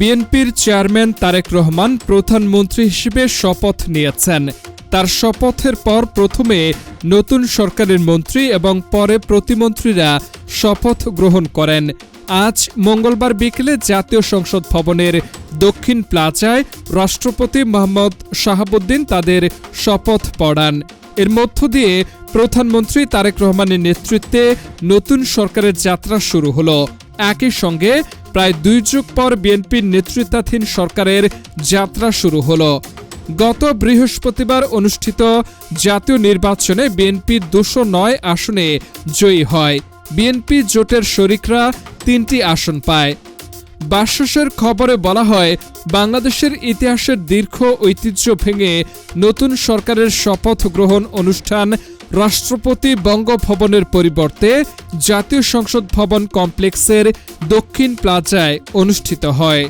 বিএনপির চেয়ারম্যান তারেক রহমান প্রধানমন্ত্রী হিসেবে শপথ নিয়েছেন। তার শপথের পর প্রথমে নতুন সরকারের মন্ত্রী এবং পরে প্রতিমন্ত্রীরা শপথ গ্রহণ করেন। আজ মঙ্গলবার বিকেলে জাতীয় সংসদ ভবনের দক্ষিণ প্লাজায় রাষ্ট্রপতি মোহাম্মদ শাহাবুদ্দিন তাদের শপথ পড়ান। এর মধ্য দিয়ে প্রধানমন্ত্রী তারেক রহমানের নেতৃত্বে নতুন সরকারের যাত্রা শুরু হলো। একই সঙ্গে প্রায় 2 যুগ পর বিএনপির নেতৃত্বাধীন সরকারের যাত্রা শুরু হলো। গত বৃহস্পতিবার অনুষ্ঠিত জাতীয় নির্বাচনে বিএনপি 209 আসনে জয়ী হয়। বিএনপি জোটের শরিকরা 3টি আসন পায়। বাসসের খবরে বলা হয়, বাংলাদেশের ইতিহাসের দীর্ঘ ঐতিহ্য ভেঙে নতুন সরকারের শপথ গ্রহণ অনুষ্ঠান রাষ্ট্রপতি বঙ্গভবনের পরিবর্তে জাতীয় সংসদ ভবন কমপ্লেক্সের দক্ষিণ প্লাজায় অনুষ্ঠিত হয়।